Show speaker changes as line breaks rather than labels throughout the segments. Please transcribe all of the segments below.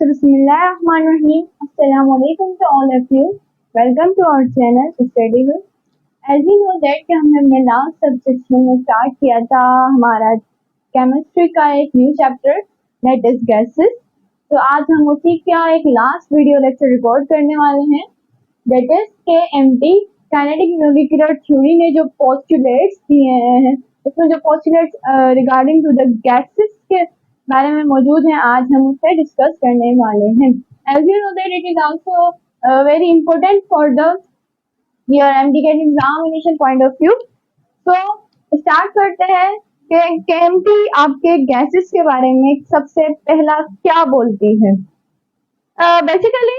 So Bismillahirrahmanirrahim. Assalamualaikum to all of you. Welcome to our channel Study with. As you know that कि हमने अपने last subject में start किया था हमारा केमिस्ट्री का एक new chapter that is gases. तो आज हम उसी का एक लास्ट वीडियो लेक्चर रिकॉर्ड करने वाले हैं that is KMT kinetic molecular theory ने जो पोस्टुलेट्स दिए हैं उसमें जो postulates regarding to the gases के बारे में मौजूद हैं, आज हम उससे डिस्कस करने वाले हैं। As you know that it is also very important for the your MTCET examination point of view. तो स्टार्ट करते हैं कि केएमटी आपके गैसेस के बारे में सबसे पहला क्या बोलती है। Basically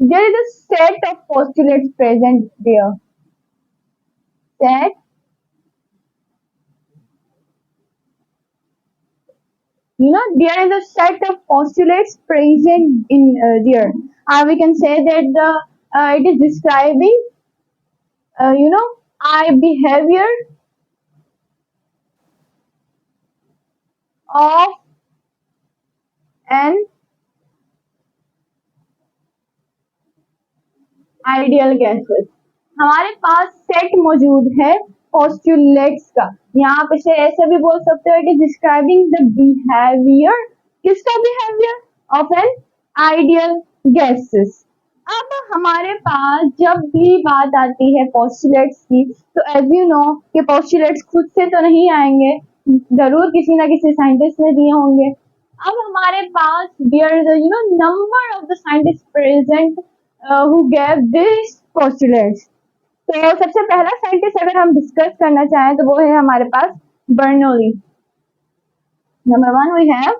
there is a set of postulates present there. Set there is a set of postulates present in there. We can say that it is describing eye behavior of an ideal gases. हमारे पास set मौजूद है postulates का। यहाँ पे से ऐसे भी बोल सकते हो कि डिस्क्राइबिंग द बिहेवियर, किसका behaviour, of an ideal gases. अब हमारे पास जब भी बात आती है पोस्टुलेट्स की, तो एज यू नो कि पोस्टुलेट्स खुद से तो नहीं आएंगे, जरूर किसी ना किसी साइंटिस्ट ने दिए होंगे। अब हमारे पास there is number of the scientist present who gave this postulates. तो सबसे पहला साइंटिस्ट अगर हम डिस्कस करना चाहें तो वो है हमारे पास Bernoulli. Number 1 we have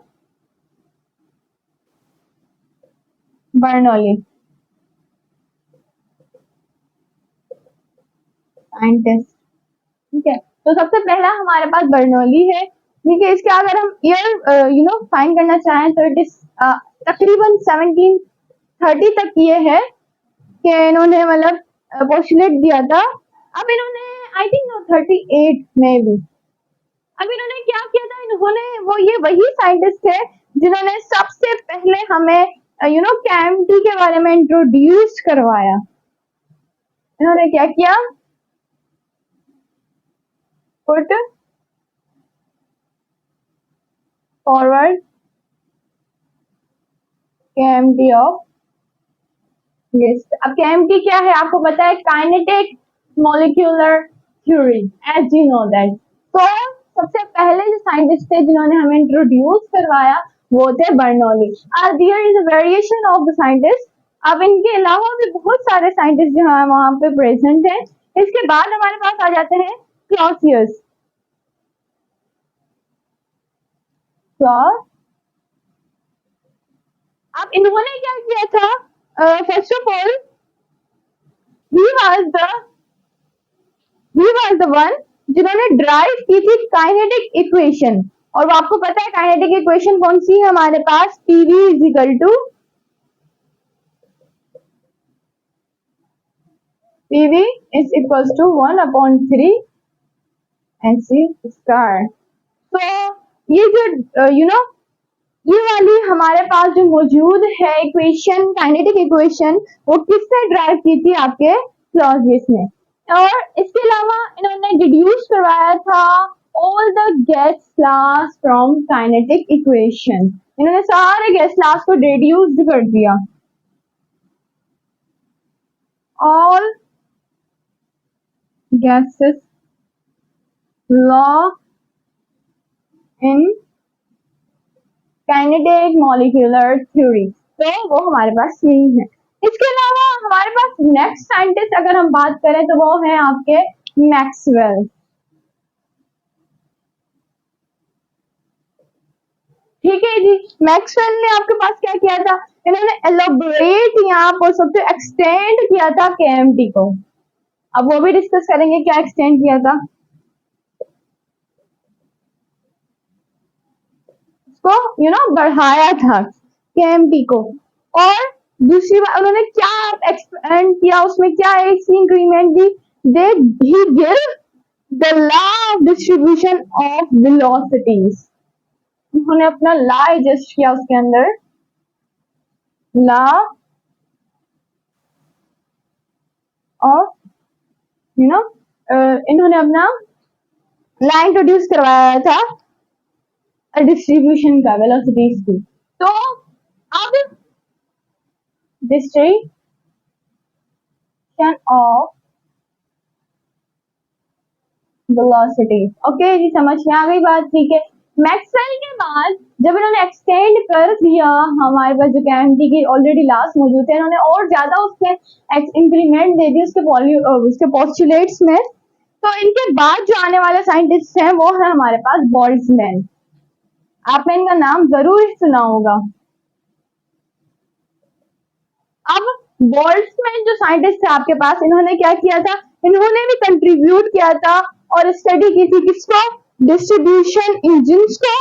Bernoulli scientist. ठीक है, तो सबसे पहला हमारे पास बर्नौली है। ठीक है, इसके अगर हम ईयर फाइंड करना चाहें तो इट इज तकरीबन 1730 तक ये है कि इन्होंने मतलब पोस्टुलेट दिया था। अब इन्होंने आई थिंक 38 में भी अब इन्होंने क्या किया था, इन्होंने वो ये वही साइंटिस्ट थे जिन्होंने सबसे पहले हमें केएमटी के बारे में इंट्रोड्यूस करवाया। इन्होंने क्या किया, put forward KMT of yes. अब केएमटी क्या है आपको पता है, kinetic molecular theory, as you know that. तो सबसे पहले जो साइंटिस्ट थे जिन्होंने हमें इंट्रोड्यूस करवाया वो थे Bernoulli. There is a variation of the scientist. अब इनके अलावा भी बहुत सारे साइंटिस्ट जो हैं वहां पे प्रेजेंट हैं। इसके बाद हमारे पास आ जाते हैं क्लॉसियस। अब इन्होंने क्या किया था, first of all he was the one जिन्होंने ड्राइव की थी काइनेटिक इक्वेशन। और वो आपको पता है काइनेटिक इक्वेशन कौन सी है हमारे पास, PV is equal to PV is equal to 1/3 NC square. तो ये जो ये वाली हमारे पास जो मौजूद है इक्वेशन, काइनेटिक इक्वेशन, वो किससे ड्राइव की थी, आपके क्लॉसियस ने। और इसके अलावा इन्होंने डिड्यूस करवाया था all the gas class from kinetic equation. इन्होंने सारे गैस क्लास को डिड्यूस कर दिया, all gases law in kinetic molecular theory. तो वो हमारे पास यही है। इसके अलावा हमारे पास नेक्स्ट साइंटिस्ट अगर हम बात करें तो वो है आपके मैक्सवेल। ठीक है जी, मैक्सवेल ने आपके पास क्या किया था, इन्होंने एलोबरेट यहाँ पर सबसे एक्सटेंड किया था केएमटी को। अब वो भी डिस्कस करेंगे क्या एक्सटेंड किया था, को बढ़ाया था केएमटी को। और दूसरी बात उन्होंने क्या एक्सपेंड किया, उसमें क्या एक increment the, they he give the law of distribution of velocities. उन्होंने अपना लॉ एडजस्ट किया उसके अंदर लॉ ऑफ यू नो इन्होंने अपना लॉ इंट्रोड्यूस करवाया था डिस्ट्रीब्यूशन का, वेलोसिटीज की। तो अब डिस्ट्रीब्यूशन ऑफ वेलोसिटी, ओके जी, समझ में आ गई बात, ठीक है। मैक्सवेल के बाद जब इन्होंने एक्सटेंड कर दिया, हमारे पास जो केमिस्ट्री की ऑलरेडी लास्ट मौजूद है, इन्होंने और ज्यादा उसमें इंक्रीमेंट दे दी उसके पोस्टुलेट्स में। तो इनके बाद जो आने वाले साइंटिस्ट हैं वो है हमारे पास बोल्ट्जमैन। आपने इनका नाम जरूर सुना होगा। अब बोल्ट्जमैन जो साइंटिस्ट थे आपके पास, इन्होंने क्या किया था, इन्होंने भी कंट्रीब्यूट किया था और स्टडी की थी किसको, डिस्ट्रीब्यूशन इंजिन्स को,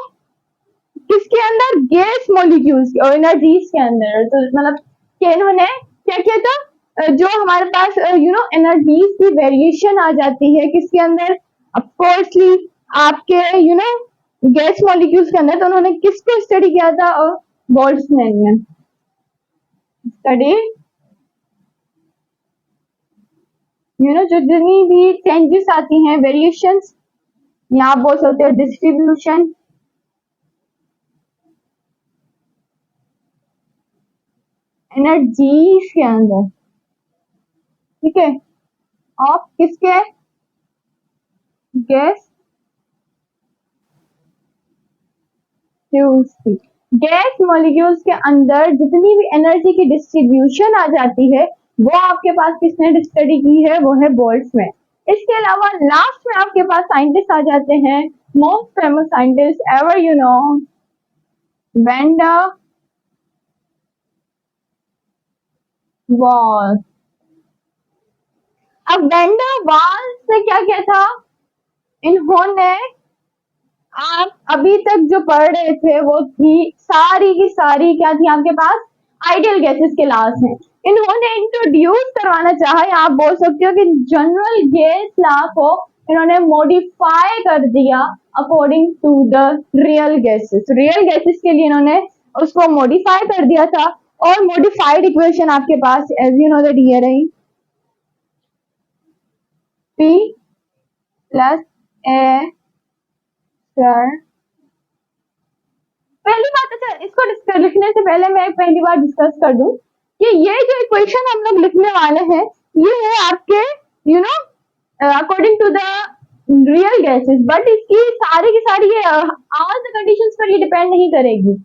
किसके अंदर, गैस मॉलिक्यूल्स और एनर्जीज के अंदर। तो मतलब कि इन्होंने क्या किया था, जो हमारे पास एनर्जीज की वेरिएशन आ जाती है किसके अंदर, ऑफकोर्सली आपके गैस मॉलिक्यूल्स के अंदर। तो उन्होंने किसको स्टडी किया था, और बोल्ट्जमैन ने स्टडी जो जितनी भी चेंजेस आती हैं, वेरिएशंस, या आप बोल सकते हो डिस्ट्रीब्यूशन एनर्जीज के अंदर, ठीक है, ऑफ किसके, गैस की। गैस मॉलिक्यूल्स के अंदर जितनी भी एनर्जी की डिस्ट्रीब्यूशन आ जाती है, वो आपके पास किसने स्टडी की है, वो है बोल्ट्जमैन। इसके अलावा लास्ट में आपके पास साइंटिस्ट आ जाते हैं, most famous scientist ever van der Waals. अब वैन डर वाल्स ने क्या किया था, इन्होंने आप अभी तक जो पढ़ रहे थे वो थी सारी की सारी क्या थी आपके पास, आइडियल गैसेस के लॉज हैं। इन्होंने इंट्रोड्यूस करवाना चाहा, या आप बोल सकते हो कि जनरल गैस लॉ को इन्होंने मॉडिफाई कर दिया according to the real gases. Real gases के लिए इन्होंने उसको मॉडिफाई कर दिया था, और मॉडिफाइड इक्वेशन आपके पास एज यू नो दैट ये रही, P प्लस ए सर। पहली बात, अच्छा इसको लिखने से पहले मैं पहली बार डिस्कस कर दूं कि ये जो इक्वेशन हम लोग लिखने वाले हैं, ये है आपके according to the real gases, but इसकी सारी की सारी ये ऑल द कंडीशंस पर ये डिपेंड नहीं करेगी।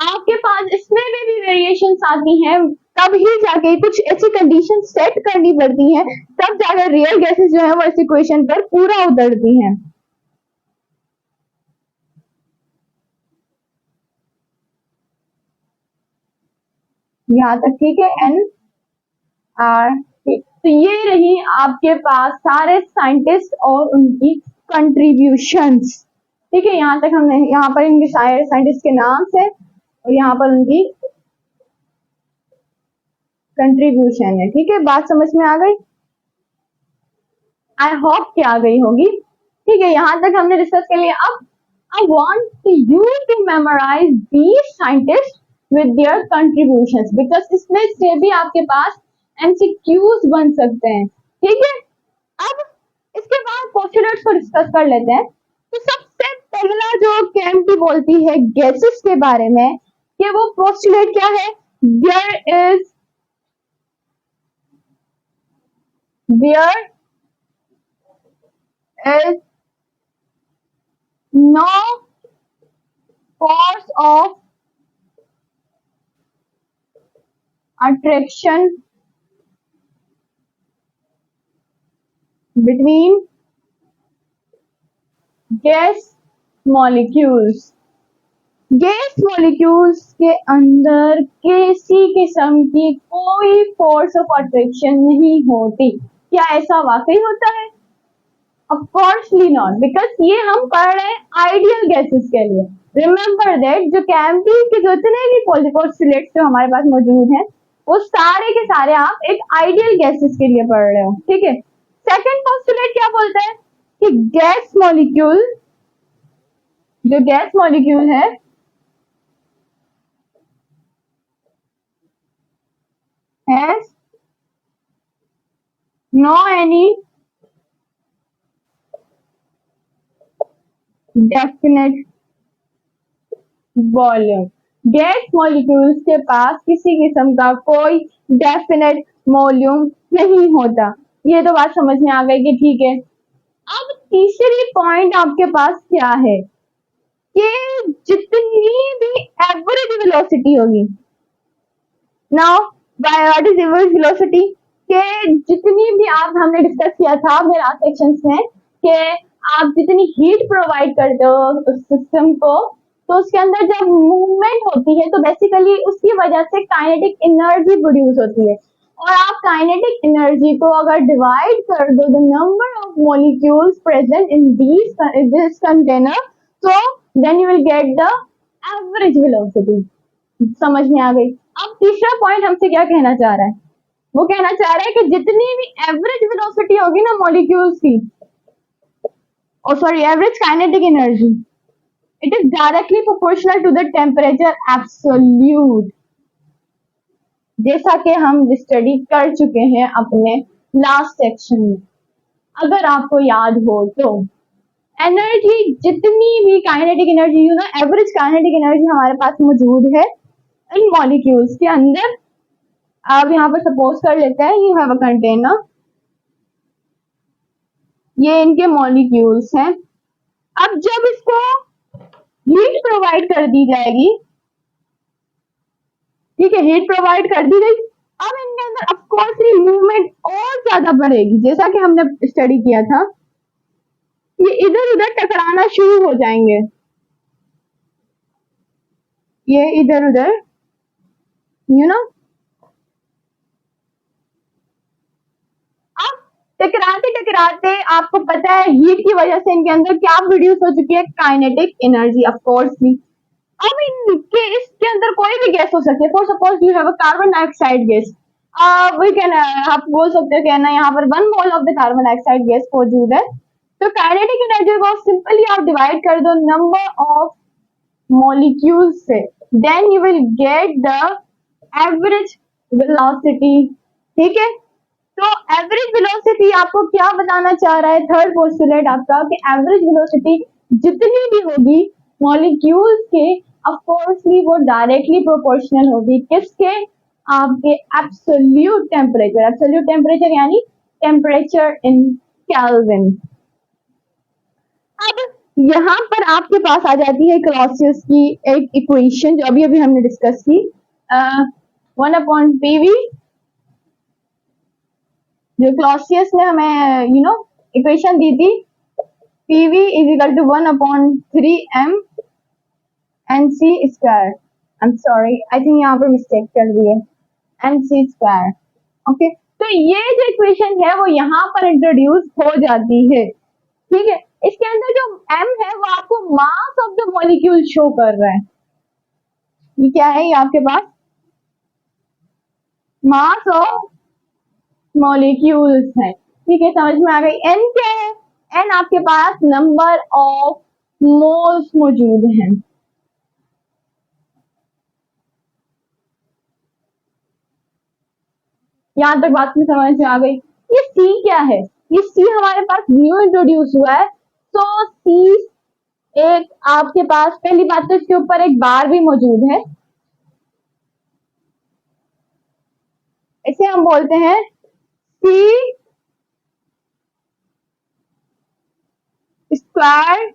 आपके पास इसमें भी वेरिएशंस आती हैं, तब ही जाके कुछ ऐसी कंडीशन सेट करनी पड़ती हैं, तब जाकर रियल गैसेस जो है वो इस इक्वेशन पर पूरा उतरती हैं। यहाँ तक ठीक है, एन आर। तो ये रही आपके पास सारे साइंटिस्ट और उनकी कंट्रीब्यूशंस, ठीक है। यहाँ तक हमने, यहाँ पर इनके साइंटिस्ट के नाम से और यहाँ पर उनकी कंट्रीब्यूशन है, ठीक है। बात समझ में आ गई, आई होप कि आ गई होगी, ठीक है। यहाँ तक हमने डिस्कस कर लिया। अब I want you to memorise these scientist with their contributions, because इसमें से भी आपके पास MCQs बन सकते हैं, ठीक है। अब इसके बाद पोस्टुलेट्स को डिस्कस कर लेते हैं। तो सबसे पहला जो केमिस्ट्री बोलती है गैसेस के बारे में, कि वो पोस्टुलेट क्या है, there is no force of attraction between gas molecules। Gas molecules के अंदर किसी किस्म की कोई फोर्स ऑफ अट्रैक्शन नहीं होती। क्या ऐसा वाकई होता है? ऑफ कोर्सली नॉट, बिकॉज ये हम पढ़ रहे हैं आइडियल गैसेस के लिए। रिमेंबर दैट जो केमिस्ट्री के जितने भी पोस्टुलेट्स जो हमारे पास मौजूद हैं, वो सारे के सारे आप एक आइडियल गैसेस के लिए पढ़ रहे हो, ठीक है। सेकंड पोस्टुलेट क्या बोलता है कि गैस मॉलिक्यूल, जो गैस मॉलिक्यूल है has no any definite volume. Gas molecules के पास किसी किस्म का कोई डेफिनेट वॉल्यूम नहीं होता। ये तो बात समझ में आ गई कि ठीक है। अब तीसरी पॉइंट आपके पास क्या है कि जितनी भी एवरेज वेलोसिटी होगी, now what is average velocity, के जितनी भी आप हमने डिस्कस किया था अपने लास्ट सेक्शंस में कि आप जितनी हीट प्रोवाइड करते हो उस सिस्टम को, तो उसके अंदर जब मूवमेंट होती है तो बेसिकली उसकी वजह से काइनेटिक एनर्जी प्रोड्यूस होती है। और आप काइनेटिक एनर्जी को अगर डिवाइड कर दो the number of molecules present in this container, तो then you will get the average velocity. समझ में आ गई। अब तीसरा पॉइंट हमसे क्या कहना चाह रहा है, वो कहना चाह रहा है कि जितनी भी एवरेज वेलोसिटी होगी ना मॉलिक्यूल्स की, और sorry average kinetic energy, it is directly proportional to the temperature absolute, जैसा कि हम स्टडी कर चुके हैं अपने लास्ट सेक्शन में। अगर आपको याद हो तो एनर्जी, जितनी भी kinetic energy you know average kinetic energy हमारे पास मौजूद है इन मॉलिक्यूल्स के अंदर। आप यहाँ पर सपोज कर लेते हैं यू हैव अ कंटेनर, ये इनके मॉलिक्यूल्स हैं। अब जब इसको हीट प्रोवाइड कर दी जाएगी, ठीक है, हीट प्रोवाइड कर दी गई, अब इनके अंदर ऑफकोर्सली मूवमेंट और ज्यादा बढ़ेगी। जैसा कि हमने स्टडी किया था, ये इधर उधर टकराना शुरू हो जाएंगे, ये इधर उधर यू नो। अब टकराते टकराते आपको पता है हीट की वजह से इनके अंदर क्या प्रोड्यूस हो चुकी है, काइनेटिक एनर्जी ऑफकोर्सली। अब इनके इसके अंदर कोई भी गैस हो सकती है। For suppose you have a carbon dioxide gas, we can आप बोल सकते हो कि ना यहाँ पर 1 mole of the carbon dioxide gas मौजूद है। तो काइनेटिक एनर्जी को सिंपली आप डिवाइड कर दो नंबर ऑफ मॉलिक्यूल्स से, then you will get the average velocity. ठीक है, तो एवरेज वेलोसिटी आपको क्या बताना चाह रहा है, थर्ड पोस्टुलेट आपका, कि एवरेज वेलोसिटी जितनी भी होगी मॉलिक्यूल्स के, ऑफकोर्सली वो डायरेक्टली प्रोपोर्शनल होगी किसके, आपके एब्सोल्यूट टेम्परेचर। एब्सोल्यूट टेम्परेचर यानी टेम्परेचर इन केल्विन। अब यहाँ पर आपके पास आ जाती है क्लॉसियस की एक इक्वेशन जो अभी अभी हमने डिस्कस की, 1/PV, जो क्लॉसियस ने हमें यू नो इक्वेशन दी थी, PV is equal to 1/3m NC square. I am sorry, I think यहाँ पर मिस्टेक कर दी है, NC स्क्वायर। ओके, तो ये जो इक्वेशन है वो यहाँ पर इंट्रोड्यूस हो जाती है। ठीक है, इसके अंदर जो m है वो आपको mass of the molecule show कर रहा है। ये क्या है, ये आपके पास मास ऑफ मॉलिक्यूल्स है। ठीक है, समझ में आ गई। n क्या है, n आपके पास नंबर ऑफ मोल्स मौजूद हैं। यहां तक बात में समझ में आ गई। ये c क्या है, ये c हमारे पास न्यू इंट्रोड्यूस हुआ है, तो c एक आपके पास, पहली बात तो इसके ऊपर एक बार भी मौजूद है, इसे हम बोलते हैं c स्क्वायर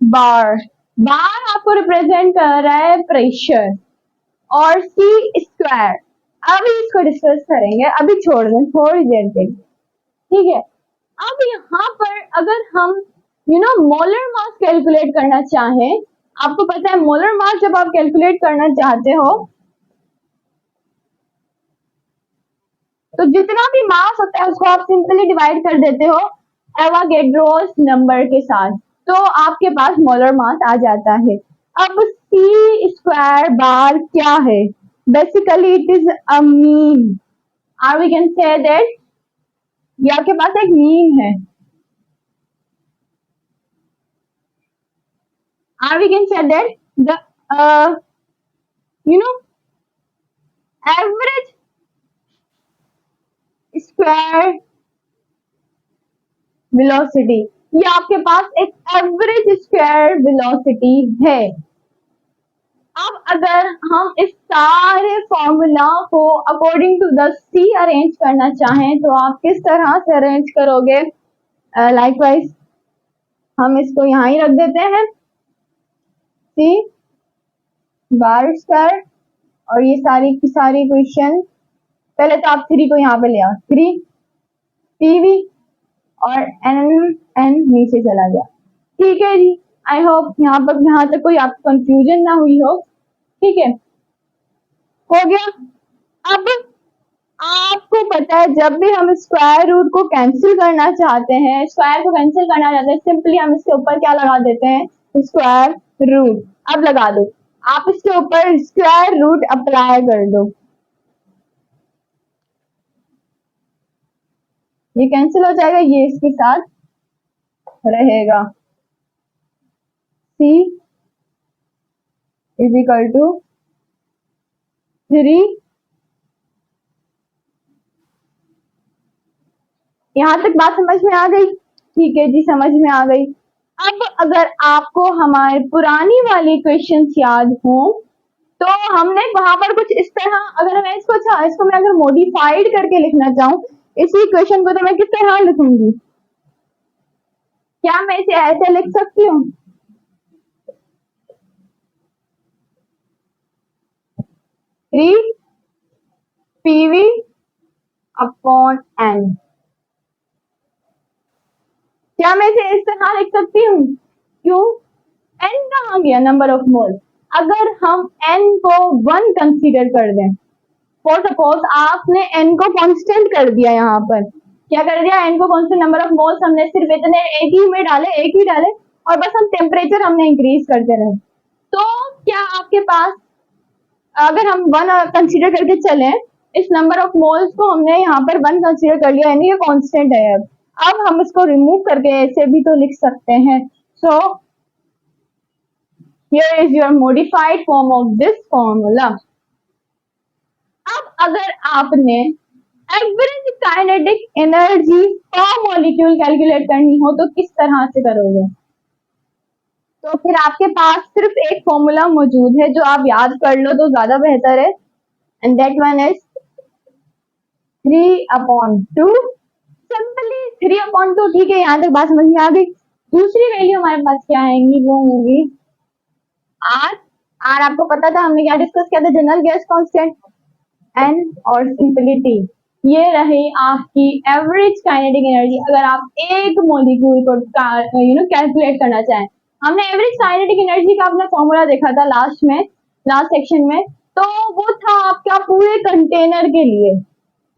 बार। बार आपको रिप्रेजेंट कर रहा है प्रेशर, और c स्क्वायर अभी इसको डिस्कस करेंगे, अभी छोड़ दें थोड़ी देर के लिए। ठीक है, अब यहाँ पर अगर हम you know molar mass calculate करना चाहें, आपको पता है मोलर मास जब आप कैलकुलेट करना चाहते हो तो जितना भी मास होता है उसको आप सिंपली डिवाइड कर देते हो एवोगैड्रोस नंबर के साथ, तो आपके पास मोलर मास आ जाता है। अब c स्क्वायर बार क्या है, basically it is a mean, और वी कैन से दैट ये आपके पास एक मीन है, or we can say that the you know average square velocity, ये आपके पास एक एवरेज स्क्वायर वेलोसिटी है। अब अगर हम इस सारे फॉर्मूला को according to the C arrange करना चाहें तो आप किस तरह से अरेंज करोगे? लाइकवाइज हम इसको यहाँ ही रख देते हैं, सी बार स्क्वायर, और ये सारी की सारी इक्वेशन, पहले तो आप 3 को यहाँ पे ले आओ, 3 टीवी और एन नीचे चला गया। ठीक है जी, आई होप यहाँ तक कोई आपको कंफ्यूजन ना हुई हो। ठीक है, हो गया। अब आपको पता है जब भी हम स्क्वायर रूट को कैंसिल करना चाहते हैं, स्क्वायर को कैंसिल करना चाहते हैं, सिंपली हम इसके ऊपर क्या लगा देते हैं? Square root. अब लगा दो, आप इसके ऊपर स्क्वायर रूट अप्लाई कर दो, ये कैंसिल हो जाएगा, ये इसके साथ रहेगा। C इज इक्वल टू 3, यहां तक बात समझ में आ गई? ठीक है जी, समझ में आ गई। अब अगर आपको हमारे पुरानी वाली क्वेश्चंस याद हो तो हमने वहां पर कुछ इस तरह, अगर मैं इसको इसको मैं अगर मॉडिफाइड करके लिखना चाहूँ इसी क्वेश्चन को, तो मैं किस तरह लिखूंगी? क्या मैं इसे ऐसे लिख सकती हूँ? 3 PV अपॉन N। क्या मैं इसे इस तरह लिख सकती हूँ? क्यों? N कहाँ गया? Number of mole. अगर हम N को 1 कंसीडर कर दें, फॉर सपोज आपने N को कांस्टेंट कर दिया, यहाँ पर क्या कर दिया? N को कांस्टेंट, नंबर ऑफ मोल्स हमने सिर्फ इतने एक ही डाले और बस हम टेम्परेचर हमने इंक्रीज करते रहे। तो क्या आपके पास, अगर हम 1 कंसीडर करके चलें, इस नंबर ऑफ मोल्स को हमने यहाँ पर 1 कंसीडर कर लिया, यानी ये कांस्टेंट है। अब हम इसको रिमूव करके ऐसे भी तो लिख सकते हैं। So here is your modified form of this formula. अब अगर आपने एवरेज काइनेटिक एनर्जी पर मॉलिक्यूल कैलकुलेट करनी हो तो किस तरह से करोगे? तो फिर आपके पास सिर्फ एक फॉर्मूला मौजूद है जो आप याद कर लो तो ज्यादा बेहतर है, and that one is 3/2। Simply 3/2। ठीक है, यहाँ तक बात समझ में आ गई। दूसरी वैल्यू हमारे पास क्या आएंगी? वो होगी आर। आर आपको पता था, हमने क्या डिस्कस किया था? General gas constant. एन और सिंपली टी। ये रही आपकी एवरेज काइनेटिक एनर्जी अगर आप एक मॉलिक्यूल को कैलकुलेट करना चाहें। हमने एवरेज काइनेटिक एनर्जी का अपना फॉर्मूला देखा था लास्ट सेक्शन में, तो वो था आपका पूरे कंटेनर के लिए।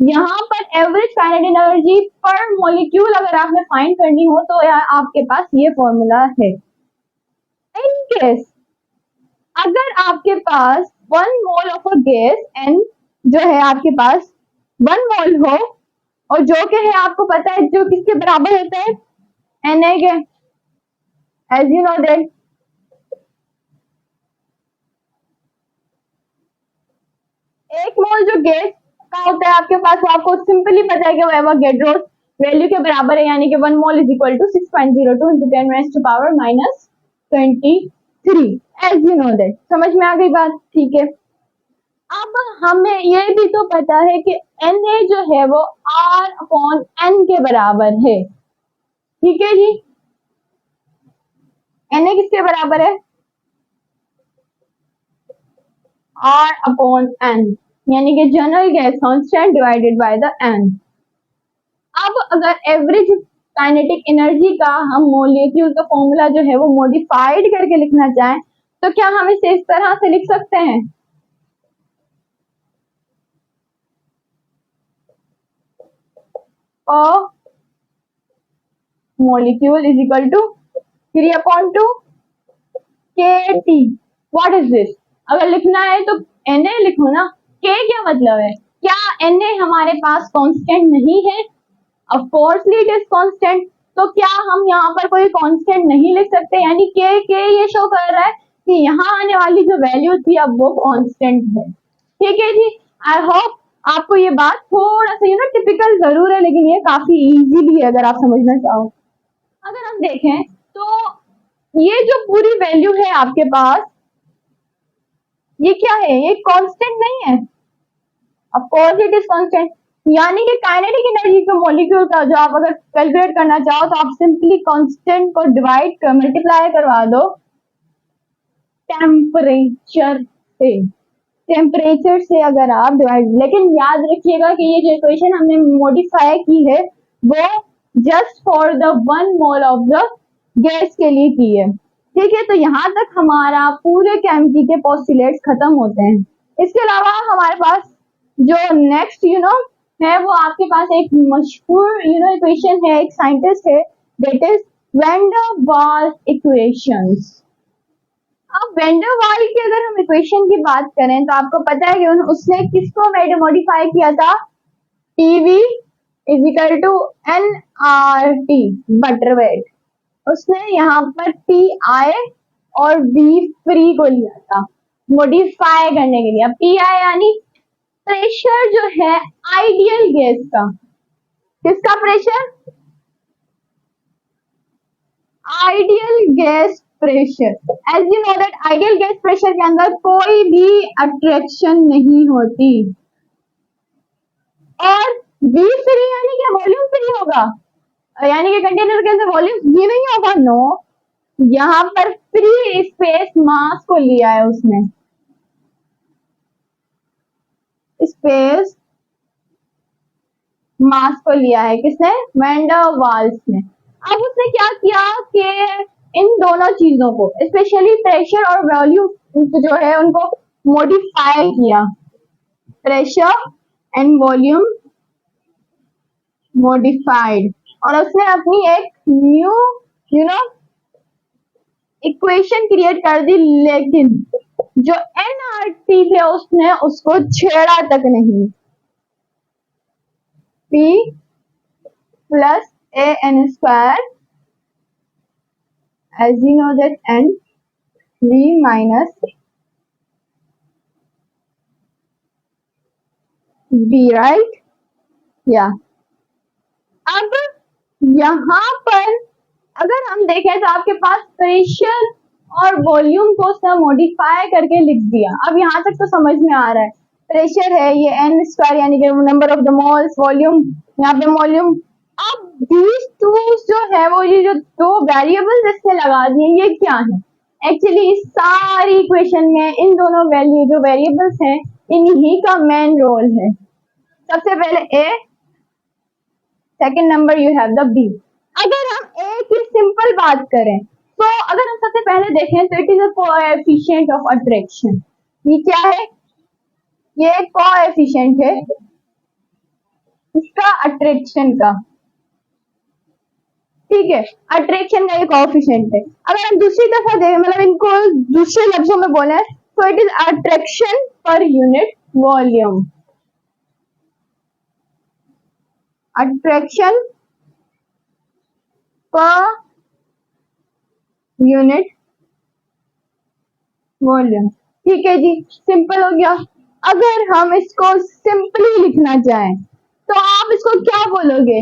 यहाँ पर एवरेज काइनेटिक एनर्जी पर मॉलिक्यूल अगर आपने फाइंड करनी हो तो आपके पास ये फॉर्मूला है। इन केस अगर आपके पास 1 mole of a gas N जो है आपके पास 1 मोल हो, और जो के है आपको पता है जो किसके बराबर होता है? Na के। एज यू नो दैट एक मोल जो गैस का होता है आपके पास, वो आपको सिंपली पता है कि वो एवोगैड्रोस वैल्यू के बराबर है, यानी कि 1 mole is equal to 6.02 into 10⁻⁻23। As you know that. समझ में आ गई बात? ठीक है। अब हमें ये भी तो पता है कि Na जो है वो R/N के बराबर है। ठीक है जी, Na किसके बराबर है? R/N, यानी कि general gas constant divided by the N। अब अगर एवरेज काइनेटिक एनर्जी का हम मॉलिक्यूल का फॉर्मूला जो है वो मॉडिफाइड करके लिखना चाहें तो क्या हम इसे इस तरह से लिख सकते हैं? molecule is equal to 3/2 KT। What is this? अगर लिखना है तो Na लिखो ना, K क्या मतलब है? क्या Na हमारे पास कांस्टेंट नहीं है? Of coarsely it is constant. तो क्या हम यहाँ पर कोई कांस्टेंट नहीं लिख सकते? यानी K ये शो कर रहा है कि यहाँ आने वाली जो वैल्यू थी अब वो कांस्टेंट है। ठीक है जी, आई होप आपको ये बात थोड़ा सा टिपिकल जरूर है, लेकिन ये काफी इजी भी है अगर आप समझना चाहो। अगर हम देखें तो ये जो पूरी वैल्यू है आपके पास, ये क्या है, ये कांस्टेंट नहीं है। Of course it is constant, यानी कि काइनेटिक एनर्जी के मॉलिक्यूल का जो आप अगर कैलकुलेट करना चाहो तो आप सिंपली कांस्टेंट को डिवाइड कर मल्टीप्लाई करवा दो टेम्परेचर से। टेम्परेचर से अगर आप डिवाइड, लेकिन याद रखिएगा कि ये जो इक्वेशन हमने मॉडिफाई की है वो just for the 1 mole of the gas के लिए की है। ठीक है, तो यहाँ तक हमारा पूरे केमिस्ट्री के पोस्टुलेट्स खत्म होते हैं। इसके अलावा हमारे पास जो नेक्स्ट है वो आपके पास एक मशहूर इक्वेशन है, एक साइंटिस्ट है, that is van der Waals equations. अब वैन डर वाल की अगर हम इक्वेशन की बात करें तो आपको पता है कि उसने किसको मॉडिफाई किया था, TV is equal to NRT बटरवेट। उसने यहाँ पर PI और V फ्री को लिया था मॉडिफाई करने के लिए। अब PI यानी प्रेशर जो है आइडियल गैस का, किसका pressure, ideal gas pressure. As you know that ideal gas pressure के अंदर कोई भी अट्रैक्शन नहीं होती। और V फ्री यानी क्या, वॉल्यूम फ्री होगा, यानी कि कंटेनर के अंदर वॉल्यूम ये नहीं होगा, नो, यहाँ पर फ्री स्पेस मास को लिया है उसने, स्पेस मास को लिया है, किसने, वैन डर वाल्स ने। अब उसने क्या किया कि इन दोनों चीजों को, स्पेशली प्रेशर और वॉल्यूम जो है उनको मॉडिफाई किया, प्रेशर एंड वॉल्यूम मॉडिफाइड, और उसने अपनी एक न्यू इक्वेशन क्रिएट कर दी, लेकिन जो NRT थे उसने उसको छेड़ा तक नहीं। P plus AN square, as you know that N V minus B, right? Yeah. अब यहाँ पर अगर हम देखें तो आपके पास प्रेशर और वॉल्यूम को उसने मॉडिफाई करके लिख दिया। अब यहाँ तक तो समझ में आ रहा है, प्रेशर है ये N स्क्वायर यानी कि number of the moles, volume यहाँ पे वॉल्यूम। अब these टू जो है वो ये जो दो वेरिएबल्स इसने लगा दिए, ये क्या है, एक्चुअली इस सारी इक्वेशन में इन दोनों वैल्यू जो वेरिएबल्स हैं इन्हीं का मेन रोल है। सबसे पहले A, second number you have the B। अगर हम A की सिंपल बात करें तो अगर हम सबसे पहले देखें तो it is a coefficient of attraction. ये क्या है, ये कोएफिशिएंट है इसका, अट्रैक्शन का, ठीक है, अट्रैक्शन का ये कोएफिशिएंट है। अगर हम दूसरी दफा देखें, मतलब इनको दूसरे लफ्जों में बोले तो it is attraction per unit volume, attraction per unit volume. ठीक है जी, सिंपल हो गया। अगर हम इसको सिंपली लिखना चाहें तो आप इसको क्या बोलोगे,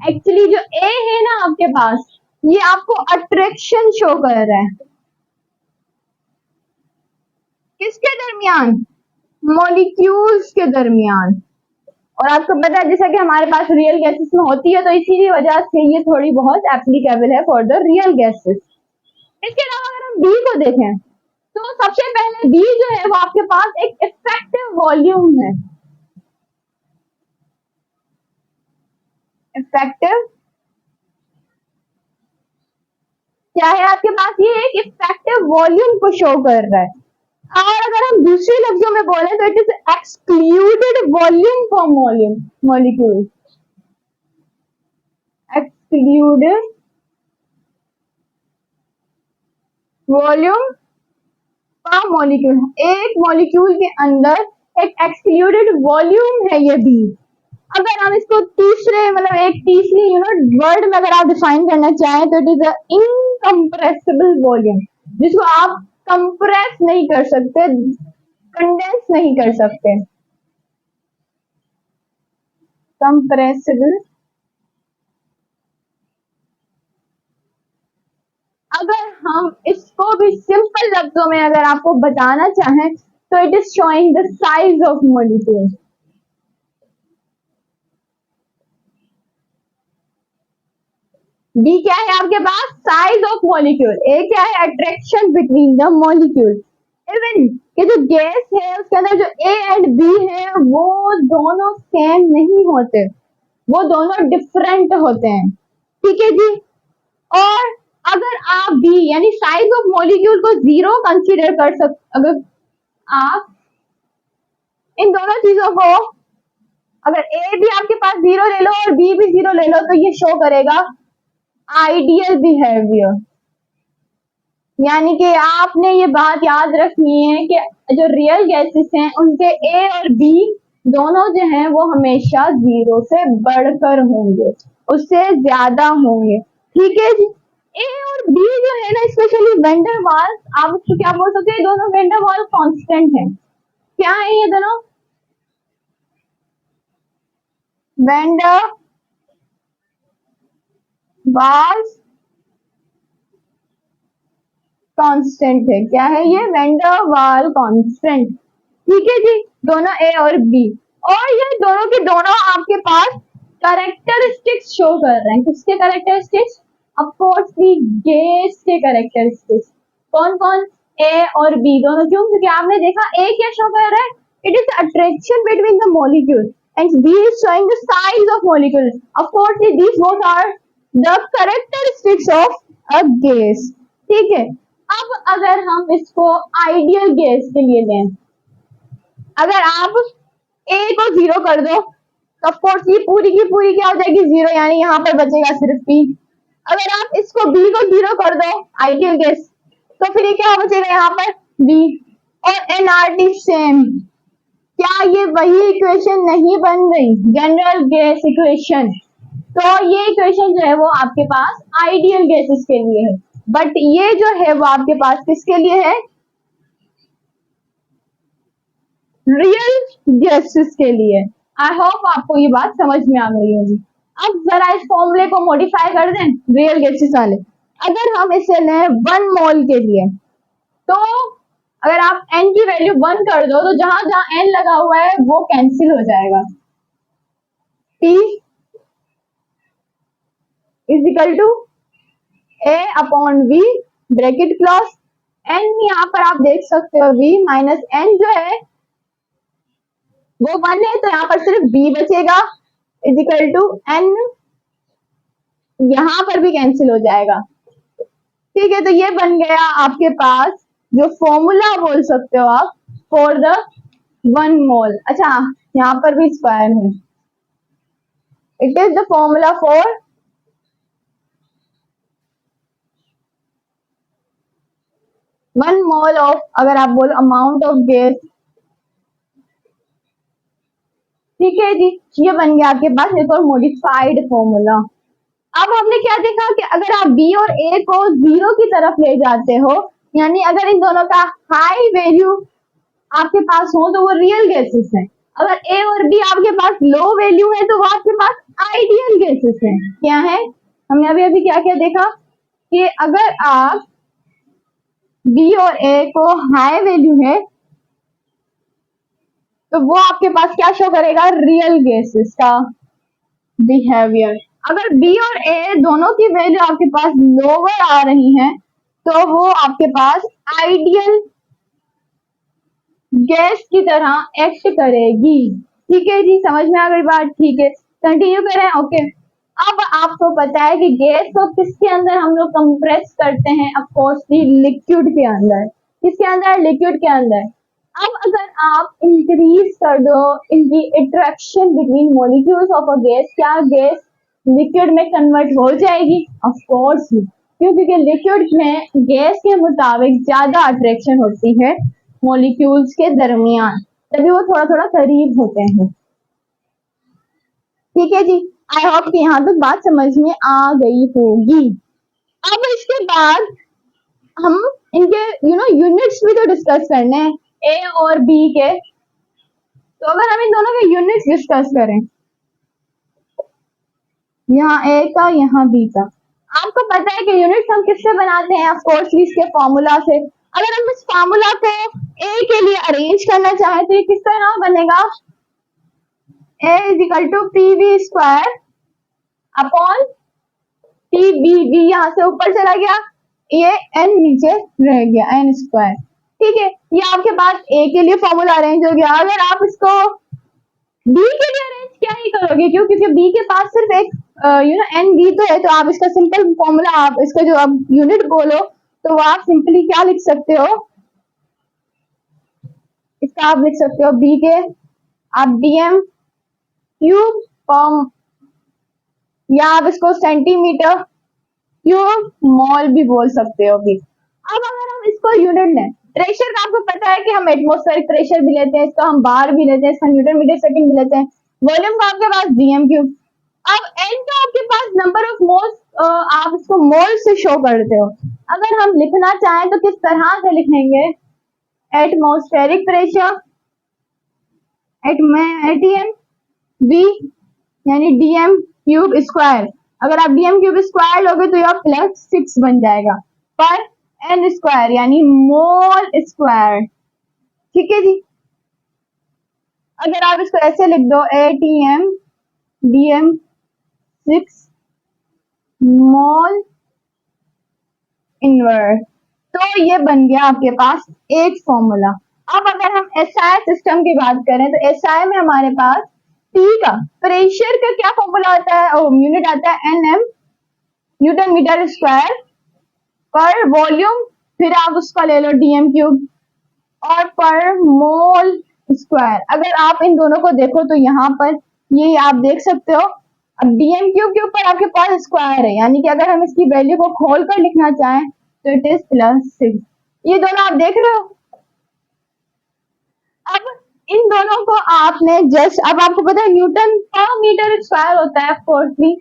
एक्चुअली जो A है ना आपके पास, ये आपको अट्रैक्शन शो कर रहा है, किसके दरमियान, मॉलिक्यूल्स के दरमियान। और आपको पता है जैसा कि हमारे पास रियल गैसेस में होती है, तो इसी वजह से ये थोड़ी बहुत एप्लीकेबल है फॉर द रियल गैसेस। इसके अलावा अगर हम B को देखें तो सबसे पहले B जो है वो आपके पास एक इफेक्टिव वॉल्यूम है, इफेक्टिव क्या है आपके पास, ये एक इफेक्टिव वॉल्यूम को शो कर रहा है। और अगर हम दूसरे लफ्जों में बोले तो it is excluded volume from volume molecule, excluded volume पर मॉलिक्यूल। एक मॉलिक्यूल के अंदर एक एक्सक्लूडेड वॉल्यूम है ये भी। अगर हम इसको तीसरे मतलब एक तीसरी वर्ड में अगर आप डिफाइन करना चाहें तो it is a incompressible volume, जिसको आप कंप्रेस नहीं कर सकते, कंडेंस नहीं कर सकते। कंप्रेसिबल। अगर हम इसको भी सिंपल लफ्जों में अगर आपको बताना चाहें तो it is showing the size of molecule. B क्या है आपके पास? Size of molecule. ए क्या है? Attraction between the molecule. Even ये जो गैस है उसके अंदर जो ए एंड बी है वो दोनों सेम नहीं होते, वो दोनों डिफरेंट होते हैं। ठीक है जी। और अगर आप बी यानी साइज ऑफ मॉलिक्यूल को जीरो कंसीडर कर सकते, अगर आप इन दोनों चीजों को अगर ए भी आपके पास जीरो ले लो और बी भी जीरो ले लो तो ये शो करेगा आइडियल बिहेवियर। यानी कि आपने ये बात याद रखनी है कि जो रियल गैसेस हैं उनके ए और बी दोनों जो हैं वो हमेशा जीरो से बढ़कर होंगे, उससे ज्यादा होंगे। ठीक है जी। ए और बी जो है ना, स्पेशली वेंडर वाल्स, आप उसको क्या बोल सकते हैं? दोनों वेंडर वाल कांस्टेंट हैं। क्या है ये दोनों? वेंडर वाल्स कांस्टेंट है। क्या है ये? वेंडर वाल कांस्टेंट। ठीक है जी। दोनों ए और बी, और ये दोनों के दोनों आपके पास कैरेक्टरिस्टिक्स शो कर रहे हैं। किसके कैरेक्टरिस्टिक्स? ऑफ कोर्स गैस के कैरेक्टरिस्टिक्स। कौन कौन? ए और बी दोनों। क्यों? क्योंकि आपने देखा ए क्या शो कर रहा है? It is attraction between the molecule and B is showing the size of molecule. Of course these both are the characteristics of a gas. ठीक है। अब अगर हम इसको आइडियल गैस के लिए लें, अगर आप ए को जीरो कर दो तो ऑफ कोर्स ये पूरी की पूरी क्या हो जाएगी? जीरो, यानी यहाँ पर बचेगा सिर्फ बी। अगर आप इसको बी को जीरो कर दो आइडियल गैस तो फिर ये क्या बचेगा यहाँ पर? बी। और एनआरटी सेम। क्या ये वही इक्वेशन नहीं बन गई? General gas equation. तो ये इक्वेशन जो है वो आपके पास आइडियल गैसेस के लिए है, बट ये जो है वो आपके पास किसके लिए है? रियल गैसेस के लिए। आई होप आपको ये बात समझ में आ गई होगी। अब जरा इस फॉर्मूले को मॉडिफाई कर दें रियल गैसेस वाले। अगर हम इसे लें 1 मोल के लिए तो अगर आप n की वैल्यू 1 कर दो तो जहां जहां n लगा हुआ है वो कैंसिल हो जाएगा। P is equal to A upon V bracket close. n यहाँ पर आप देख सकते हो V माइनस n जो है वो 1 है तो यहाँ पर सिर्फ B बचेगा इज इक्वल टू n। यहाँ पर भी कैंसिल हो जाएगा। ठीक है। तो ये बन गया आपके पास जो फॉर्मूला बोल सकते हो आप फॉर द 1 मोल। अच्छा, यहाँ पर भी स्क्वायर है। It is the formula for 1 mole of, अगर आप बोलो अमाउंट ऑफ गैस। ठीक है जी। ये बन गया आपके पास एक और मॉडिफाइड फॉर्मूला। अब हमने क्या देखा कि अगर आप बी और ए को जीरो की तरफ ले जाते हो, यानी अगर इन दोनों का हाई वैल्यू आपके पास हो तो वो रियल गैसेस हैं। अगर ए और बी आपके पास लो वैल्यू है तो वो आपके पास आइडियल गैसेस हैं। क्या है? हमने अभी अभी क्या क्या देखा कि अगर आप बी और ए को हाई वैल्यू है तो वो आपके पास क्या शो करेगा? रियल गैसेस का बिहेवियर। अगर बी और ए दोनों की वैल्यू आपके पास लोअर आ रही है तो वो आपके पास आइडियल गैस की तरह एक्ट करेगी। ठीक है जी। समझ में आ गई बात? ठीक है, कंटिन्यू करें। ओके। अब आपको पता है कि गैस को किसके अंदर हम लोग कंप्रेस करते हैं? ऑफ कोर्स लिक्विड के अंदर। किसके अंदर? लिक्विड के अंदर। अब अगर आप इंक्रीज कर दो इनकी interaction between molecules of a gas, क्या गैस लिक्विड में कन्वर्ट हो जाएगी? ऑफ कोर्स, क्योंकि लिक्विड में गैस के मुताबिक ज्यादा अट्रैक्शन होती है मॉलिक्यूल्स के दरमियान, तभी वो थोड़ा थोड़ा करीब होते हैं। ठीक है जी। आई होप कि यहाँ तक बात समझ में आ गई होगी। अब इसके बाद हम इनके यूनिट्स भी तो डिस्कस करने हैं ए और बी के। तो अगर हम इन दोनों के यूनिट्स डिस्कस करें यहाँ ए का, यहाँ बी का। आपको पता है कि यूनिट्स हम किससे बनाते हैं? ऑफ कोर्स इसके फॉर्मूला से। अगर हम इस फॉर्मूला को ए के लिए अरेंज करना चाहें तो ये किस तरह बनेगा? A is equal to P V square upon T B. B यहाँ से ऊपर चला गया, ये एन नीचे रह गया, एन स्क्वायर। ठीक है, ये आपके पास ए के लिए फॉर्मूला अरेंज हो गया। अगर आप इसको बी के लिए अरेंज क्या ही करोगे, क्यों? क्योंकि बी के पास सिर्फ एक एन बी तो है, तो आप इसका सिंपल फॉर्मूला, आप इसका जो अब यूनिट बोलो तो वो आप सिंपली क्या लिख सकते हो? इसका आप लिख सकते हो बी के आप डीएम क्यूब फॉर्म, या आप इसको सेंटीमीटर क्यूब मोल भी बोल सकते हो भी। अब अगर हम इसको यूनिट लें, प्रेशर का आपको पता है कि हम एटमॉस्फेरिक प्रेशर भी लेते हैं, इसका हम बार भी लेते हैं, इसका न्यूटन मीटर सेकंड भी लेते हैं। वॉल्यूम का आपके पास डीएम क्यूब। अब एन का आपके पास नंबर ऑफ मोल्स, आप इसको मोल से शो करते हो। अगर हम लिखना चाहें तो किस तरह से लिखेंगे? एटमॉस्फेरिक प्रेशर एटीएम बी यानी डीएम क्यूब स्क्वायर। अगर आप डीएम क्यूब स्क्वायर लोगे तो यह प्लस 6 बन जाएगा पर एन स्क्वायर यानी मोल स्क्वायर। ठीक है जी। अगर आप इसको ऐसे लिख दो एटीएम डीएम 6 मोल इनवर्स, तो ये बन गया आपके पास एक फॉर्मूला। अब अगर हम एसआई सिस्टम की बात करें तो एसआई में हमारे पास P का प्रेशर का क्या फॉर्मूला आता है? यूनिट आता है एनएम न्यूटन मीटर स्क्वायर पर वॉल्यूम, फिर आप उसका ले लो डीएम क्यूब और पर मोल स्क्वायर। अगर आप इन दोनों को देखो तो यहाँ पर ये आप देख सकते हो, अब डीएम क्यूब के ऊपर आपके पास स्क्वायर है, यानी कि अगर हम इसकी वैल्यू को खोल कर लिखना चाहें तो इट इज +6। ये दोनों आप देख रहे हो। अब इन दोनों को आपने जस्ट, अब आपको पता है न्यूटन पर मीटर स्क्वायर होता है फोर्सली,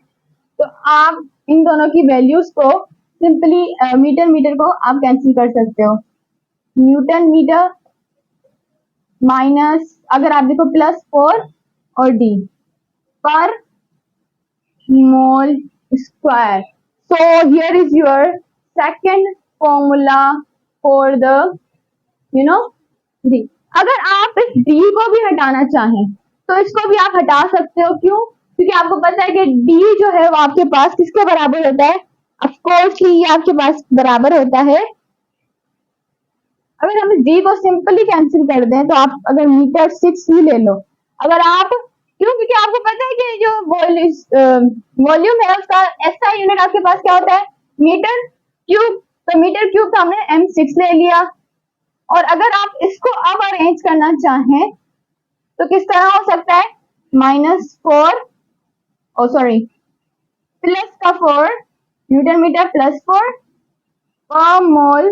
तो आप इन दोनों की वैल्यूज को सिंपली मीटर मीटर को आप कैंसिल कर सकते हो। न्यूटन मीटर माइनस, अगर आप देखो +4 और डी पर mole square. So here is your second formula for the D. अगर आप इस डी को भी हटाना चाहें तो इसको भी आप हटा सकते हो। क्यों? क्योंकि आपको पता है कि डी जो है वो आपके पास किसके बराबर होता है? ऑफकोर्स ये आपके पास बराबर होता है, अगर हम डी को सिंपली कैंसिल कर दें तो आप अगर मीटर 6 ही ले लो। अगर आप, क्यों? क्योंकि आपको पता है कि जो वॉल्यूम है उसका एसआई यूनिट आपके पास क्या होता है? Metre cube. तो मीटर क्यूब का हमने m6 ले लिया, और अगर आप इसको अब अरेंज करना चाहें तो किस तरह हो सकता है? -4 सॉरी प्लस का 4 न्यूटन मीटर +4 पर मोल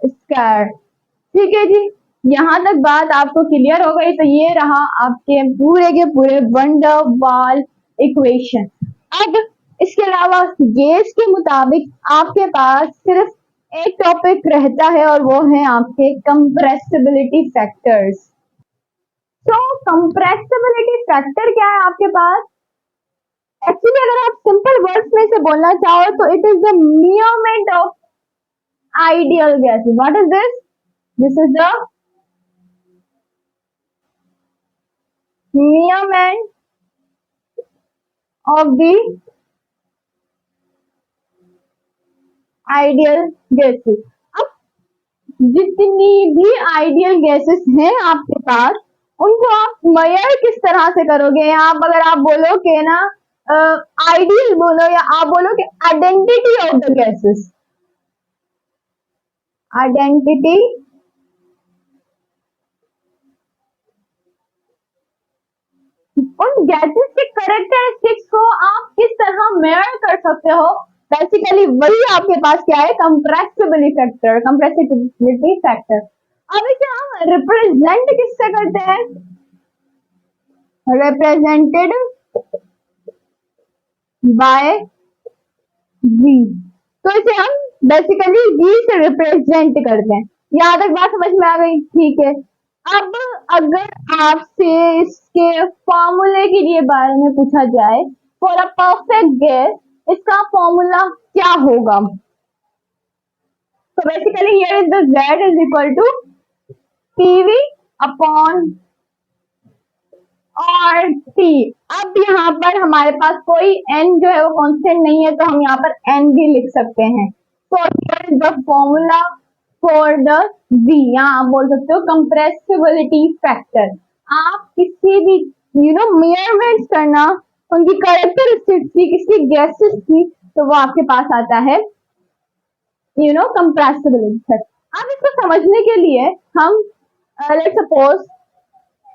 स्क्वायर। ठीक है जी, यहाँ तक बात आपको क्लियर हो गई। तो ये रहा आपके पूरे के पूरे वंडर वाल इक्वेशन। अब इसके अलावा गेज के मुताबिक आपके पास सिर्फ एक टॉपिक रहता है और वो है आपके कंप्रेसिबिलिटी फैक्टर्स। तो कंप्रेसिबिलिटी फैक्टर क्या है आपके पास? एक्चुअली अगर आप सिंपल वर्ड्स में से बोलना चाहो तो it is the movement of ideal gases. What is this? This is the movement of the ideal gases. अब जितनी भी आइडियल गैसेस हैं आपके पास उनको आप मेजर किस तरह से करोगे? आप अगर आप बोलो कि ना आइडियल बोलो, या आप बोलो कि identity of the gases, identity उन गैसेस के कैरेक्टरिस्टिक्स को आप किस तरह मेजर कर सकते हो? बेसिकली वही आपके पास क्या है? Compressibility factor, compressibility factor. अब इसे हम रिप्रेजेंट किससे करते हैं? Represented by V। तो इसे हम बेसिकली V से रिप्रेजेंट करते हैं। यहाँ तक बात समझ में आ गई? ठीक है। अब अगर आपसे इसके फॉर्मूले के लिए बारे में पूछा जाए फॉर अ परफेक्ट गैस इसका फॉर्मूला क्या होगा? तो basically here is the Z is equal to PV upon और T। अब यहाँ पर हमारे पास कोई n जो है वो कांस्टेंट नहीं है, तो हम यहाँ पर n भी लिख सकते हैं। So here is the formula for the V। यहाँ आप बोल सकते हो कंप्रेसिबिलिटी फैक्टर। आप किसी भी मेजरमेंट्स करना उनकी कैरेक्टरिस्टिक्स की, किसी गैसेस की, तो वो आपके पास आता है कंप्रेसिबिलिटी फैक्टर। अब इसको समझने के लिए हम let's suppose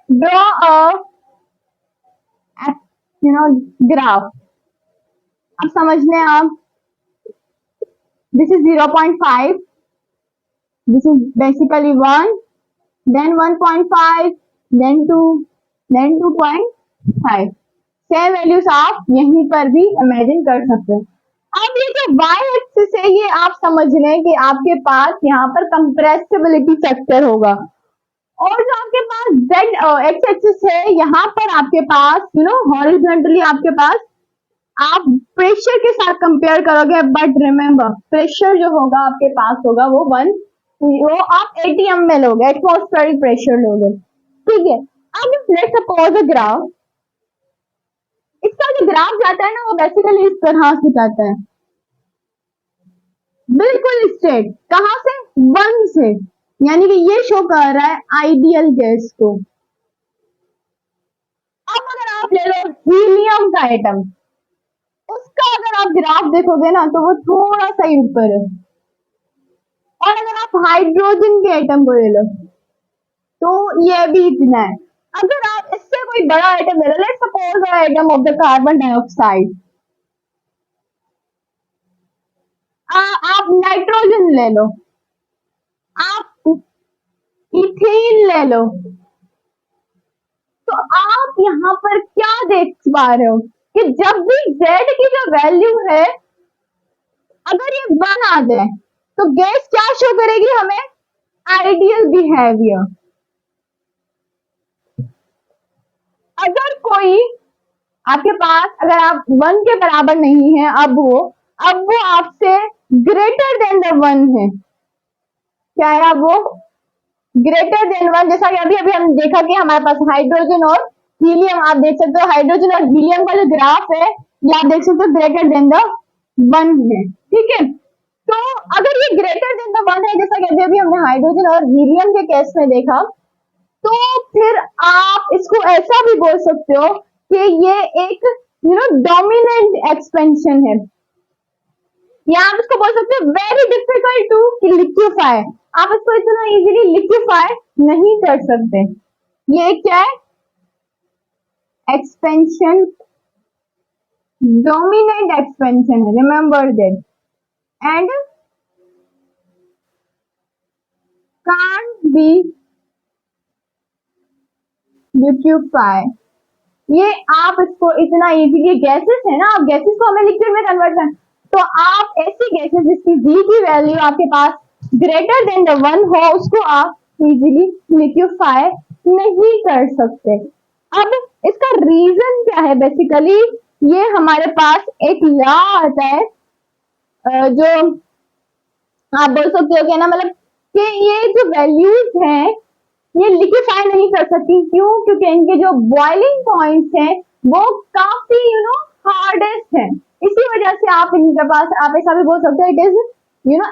draw a graph. अब समझने आप, this is 0.5, this is basically 1, then 1.5, then 2, then 2.5। Same values आप यहीं पर भी इमेजिन कर सकते हैं। अब ये जो y एक्सिस है ये आप समझ लें कि आपके पास यहाँ पर कंप्रेसिबिलिटी फैक्टर होगा, और जो आपके पास z एक्स एक्सिस है यहाँ पर आपके पास हॉरिजॉन्टली आपके पास आप प्रेशर के साथ कंपेयर करोगे, बट रिमेम्बर प्रेशर जो होगा आपके पास होगा वो आप ATM में लोगे, एटमॉस्फेरिक प्रेशर लोगे, ठीक है। अब लेट्स सपोज अ ग्राफ, इसका जो ग्राफ जाता है ना वो बेसिकली इस तरह से जाता है, बिल्कुल स्ट्रेट। कहां से? 1 से, यानी कि ये शो कर रहा है आइडियल गैस को। अब अगर आप ले लो हीलियम का एटम, उसका अगर आप ग्राफ देखोगे ना तो वो थोड़ा सा ही ऊपर है, और अगर आप हाइड्रोजन के एटम को ले लो तो ये भी इतना है। अगर आप इससे कोई बड़ा एटम ले लो, let's suppose atom of the carbon dioxide, आप नाइट्रोजन ले लो, आप इथेन ले लो, तो आप यहाँ पर क्या देख पा रहे हो कि जब भी Z की जो वैल्यू है अगर ये 1 आ जाए तो गैस क्या शो करेगी हमें? Ideal behaviour. अगर कोई आपके पास, अगर आप 1 के बराबर नहीं है, अब वो आपसे ग्रेटर देन द 1 है। क्या है? अब वो ग्रेटर देन 1, जैसा कि अभी हम देखा कि हमारे पास हाइड्रोजन और हीलियम, आप देख सकते हो हाइड्रोजन और हीलियम का जो ग्राफ है ये आप देख सकते हो ग्रेटर देन द 1 है, ठीक है। तो अगर ये ग्रेटर देन द 1 है, जैसा कि अभी हमने हाइड्रोजन और हीलियम के केस में देखा, तो फिर आप इसको ऐसा भी बोल सकते हो कि ये एक डोमिनेंट एक्सपेंशन है, या आप इसको बोल सकते हो वेरी डिफिकल्ट टू लिक्विफाई। आप इसको इतना इजीली लिक्विफाई नहीं कर सकते। ये क्या है? एक्सपेंशन, डोमिनेंट एक्सपेंशन है, remember that. And can't be liquefy. ये आप इसको इतना इजीली, गैसेस है ना, आप गैसेस को हमें लिक्विड में कन्वर्ट करना, तो आप ऐसी गैसेस जिसकी V की वैल्यू आपके पास ग्रेटर देन द 1 हो उसको आप इजीली लिक्विफाई नहीं कर सकते। अब इसका रीजन क्या है? बेसिकली ये हमारे पास एक लॉ आता है जो आप बोल सकते हो कि ना, मतलब कि ये जो वैल्यूज हैं ये लिक्विफाई नहीं कर सकती। क्यों? क्योंकि इनके जो बॉइलिंग पॉइंट्स हैं वो काफी हार्डेस्ट हैं। इसी वजह से आप इनके पास, आप ऐसा भी बोल सकते हो, इट इज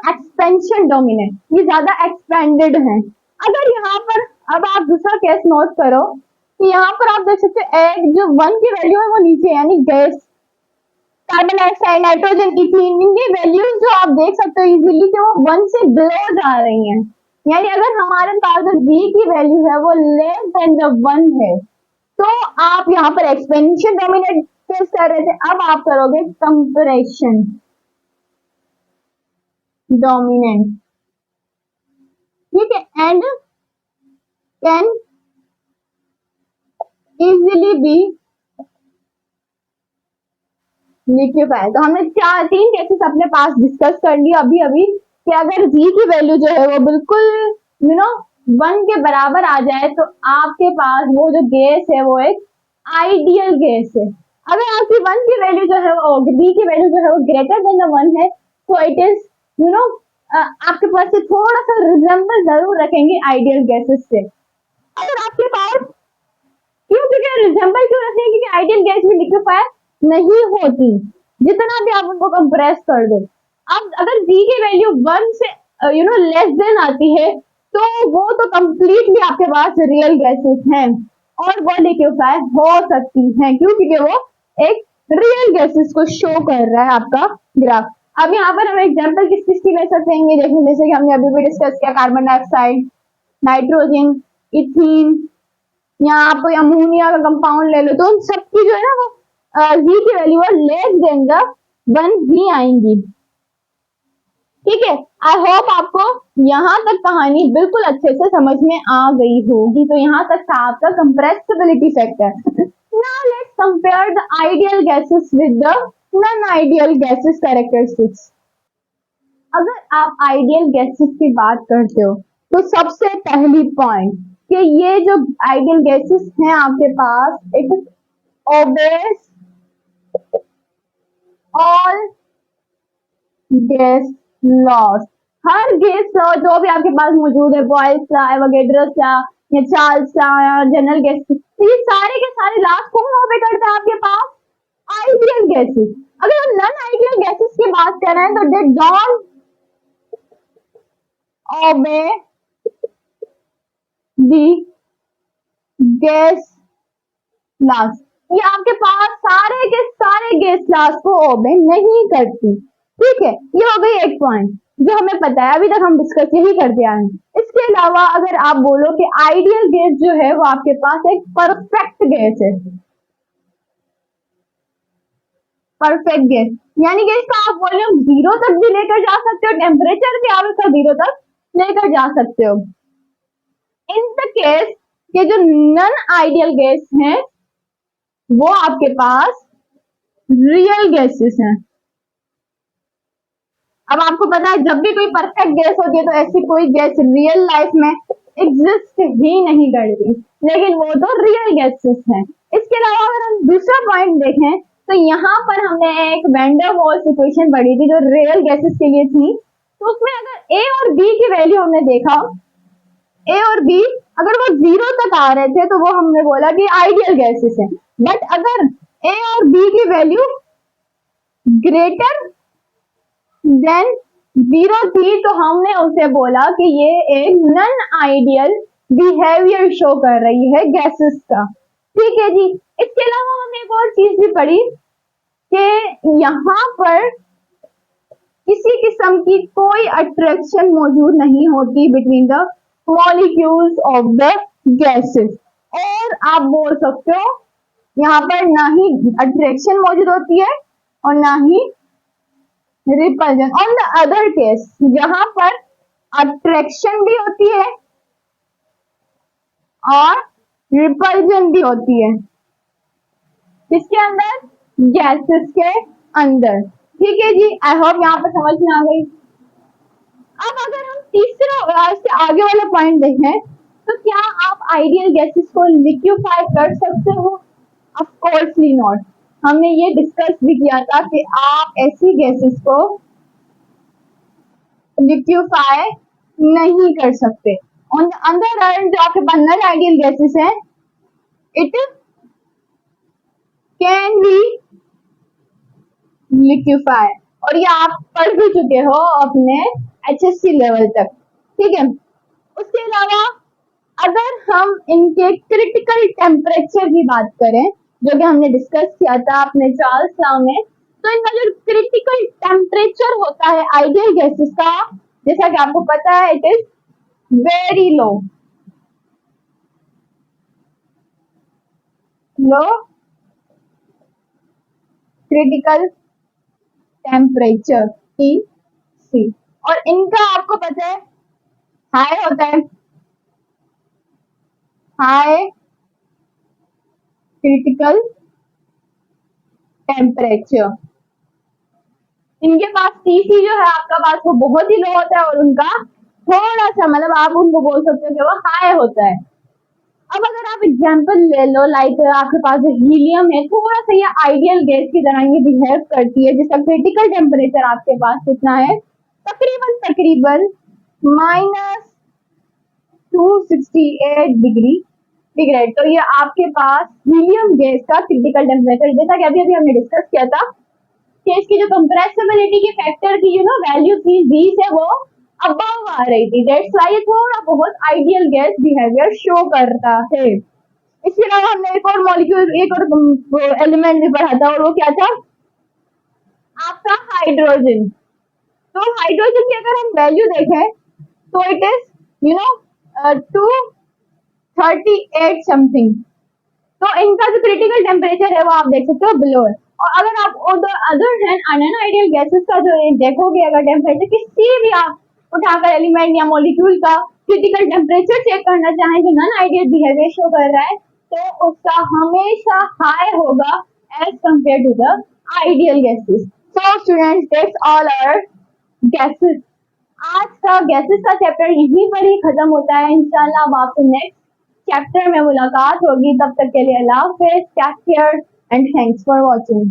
एक्सपेंशन डोमिनेंट, ये ज्यादा एक्सपेंडेड है। अगर यहाँ पर अब आप दूसरा केस नोट करो कि यहाँ पर आप देख सकते हो जो 1 की वैल्यू है वो नीचे, यानी gas, carbon dioxide, nitrogen, ethane, इनकी वैल्यूज जो आप देख सकते हो इजीली कि वो 1 से बिलो जा रही हैं। यानी अगर हमारे पास जो V की वैल्यू है वो लेस देन द 1 है, तो आप यहाँ पर एक्सपेंशन डोमिनेंट फेस कर रहे थे, अब आप करोगे कंप्रेशन डोमिनेंट, ठीक है। And can easily B liquefy. तो हमने 3 केसेस अपने पास डिस्कस कर लिया अभी कि अगर V की वैल्यू जो है वो बिल्कुल 1 के बराबर आ जाए तो आपके पास वो जो गैस है वो एक आइडियल गैस है। अगर आपकी वन की वैल्यू जो है वो बी की वैल्यू जो है वो ग्रेटर देन द वन है, तो इट इज यू नो आपके पास से थोड़ा सा रिजेंबल जरूर रखेंगे आइडियल गैसेस से। अगर आपके पास क्यों, क्योंकि रिजेंबल क्यों रखते हैं, क्योंकि आइडियल गैस में लिक्विफाई नहीं होती जितना भी आप उनको कंप्रेस कर दो। अब अगर बी की वैल्यू वन से लेस देन आती है, तो वो तो कंप्लीटली आपके पास रियल गैसेस हैं और वो लिक्विफाई हो सकती हैं, क्यों, क्योंकि वो एक रियल गैसेस को शो कर रहा है आपका ग्राफ। अब यहाँ पर हम एग्जांपल किस किस की ले सकते हैं देखें, जैसे कि हमने अभी भी डिस्कस किया कार्बन डाइऑक्साइड, नाइट्रोजन, इथीन, या आप कोई अमोनिया का कंपाउंड ले लो, तो उन सबकी जो है ना वो जी की value less than the one ही आएंगी। ठीक है, आई होप आपको यहाँ तक कहानी बिल्कुल अच्छे से समझ में आ गई होगी। तो यहाँ तक था आपका compressibility factor. Now let's compare the ideal gases with the non ideal gases characteristics. अगर आप आइडियल गैसेस की बात करते हो, तो सबसे पहली पॉइंट कि ये जो आइडियल गैसेस हैं आपके पास, it obeys all gas laws. हर गैस लॉ जो भी आपके पास मौजूद है, बॉयल्स लॉ, एवोगेड्रोस लॉ या चार्ल्स लॉ या जनरल गैस, तो ये सारे के सारे लॉस कौन ओबे करता है आपके पास? Ideal gases. अगर हम नॉन आइडियल गैसेस की बात कर रहे हैं, तो दे डोंट ओबे दी गैस लॉस। ये आपके पास सारे के सारे गैस लॉस को ओबे नहीं करती। ठीक है, ये हो गई एक पॉइंट जो हमें पता है, अभी तक हम डिस्कस यही करते आए हैं। इसके अलावा अगर आप बोलो कि आइडियल गैस जो है वो आपके पास एक परफेक्ट गैस है, परफेक्ट गैस यानी कि इसका आप वॉल्यूम जीरो तक भी लेकर जा सकते हो, टेम्परेचर भी आप इसका जीरो तक लेकर जा सकते हो। इन द केस के जो नॉन आइडियल गैस है वो आपके पास रियल गैसेस हैं। अब आपको पता है जब भी कोई परफेक्ट गैस होती है, तो ऐसी कोई गैस रियल लाइफ में एग्जिस्ट ही नहीं करती, लेकिन वो तो रियल गैसेस हैं। इसके अलावा अगर हम दूसरा पॉइंट देखें, तो यहाँ पर हमने एक वैन डर वाल्स इक्वेशन पढ़ी थी जो रियल गैसेस के लिए थी। तो उसमें अगर ए और बी की वैल्यू हमने देखा, ए और बी अगर वो जीरो तक आ रहे थे, तो वो हमने बोला कि आइडियल गैसेस है। बट अगर ए और बी की वैल्यू ग्रेटर देन जीरो थी, तो हमने उसे बोला कि ये एक नॉन आइडियल बिहेवियर शो कर रही है गैसेस का। ठीक है जी। इसके अलावा हमने एक और चीज भी पढ़ी कि यहाँ पर किसी किस्म की कोई अट्रैक्शन मौजूद नहीं होती between the molecules of the gases, और आप बोल सकते हो यहाँ पर ना ही अट्रैक्शन मौजूद होती है और ना ही repulsion. On the other case जहां पर अट्रैक्शन भी होती है और रिपल्जन भी होती है, किसके अंदर? गैसेस के अंदर। ठीक है जी, आई होप यहाँ पर समझ में आ गई। अब अगर हम तीसरा इससे आगे वाला पॉइंट देखें, तो क्या आप आइडियल गैसेस को लिक्विफाई कर सकते हो? Of coarsely not. हमने ये डिस्कस भी किया था कि आप ऐसी गैसेस को लिक्विफाई नहीं कर सकते। ऑन द अदर हैंड जो आपके पास नॉन आइडियल गैसेस है, इट कैन बी लिक्विफाई, और ये आप पढ़ भी चुके हो अपने HSC लेवल तक। ठीक है, उसके अलावा अगर हम इनके क्रिटिकल टेम्परेचर की बात करें, जो कि हमने डिस्कस किया था अपने चार्ल्स लॉ में, तो इनका जो क्रिटिकल टेम्परेचर होता है आइडियल गैसेस का, जैसा कि आपको पता है, it is very low critical temperature TC, और इनका आपको पता है हाई होता है, हाई क्रिटिकल टेम्परेचर। इनके पास TC जो है आपका पास वो बहुत ही लो होता है, और उनका थोड़ा सा मतलब आप उनको बोल सकते हो कि वो हाई होता है। अब अगर आप एग्जांपल ले लो, लाइक आपके पास जो हीलियम है, थोड़ा सा ये आइडियल गैस की तरह ये बिहेव करती है, जिसका क्रिटिकल टेम्परेचर आपके पास कितना है, तकरीबन तकरीबन -268 डिग्री ठीक। तो ये आपके पास हीलियम गैस का क्रिटिकल टेम्परेचर, जैसा कि अभी अभी हमने डिस्कस किया था कि इसकी जो कंप्रेसिबिलिटी के फैक्टर की वैल्यू थी 20 है, वो अबव आ रही थी। दैट्स व्हाई ये थोड़ा बहुत आइडियल गैस बिहेवियर शो करता है। इसके अलावा हमने एक और मॉलिक्यूल, एक और एलिमेंट भी पढ़ा था, और वो क्या था आपका हाइड्रोजन। तो हाइड्रोजन की अगर हम वैल्यू देखें तो इट इज 238 समथिंग। तो इनका जो क्रिटिकल टेम्परेचर है वो आप देख सकते हो बिलो है। और अगर आप on the other hand unideal gases का जो देखोगे, अगर टेम्परेचर किसी भी आप उठाकर एलिमेंट या मॉलिक्यूल का क्रिटिकल टेम्परेचर चेक करना चाहें जो नॉन आइडियल बिहेवियर शो कर रहा है, तो उसका हमेशा हाई होगा as compared to the ideal gases. So students, that's all our gases. आज का गैसेस का चैप्टर यहीं पर ही खत्म होता है। इंशाल्लाह अब आपसे नेक्स्ट चैप्टर में मुलाकात होगी। तब तक के लिए अल्लाह हाफिज़, take care and thanks for watching.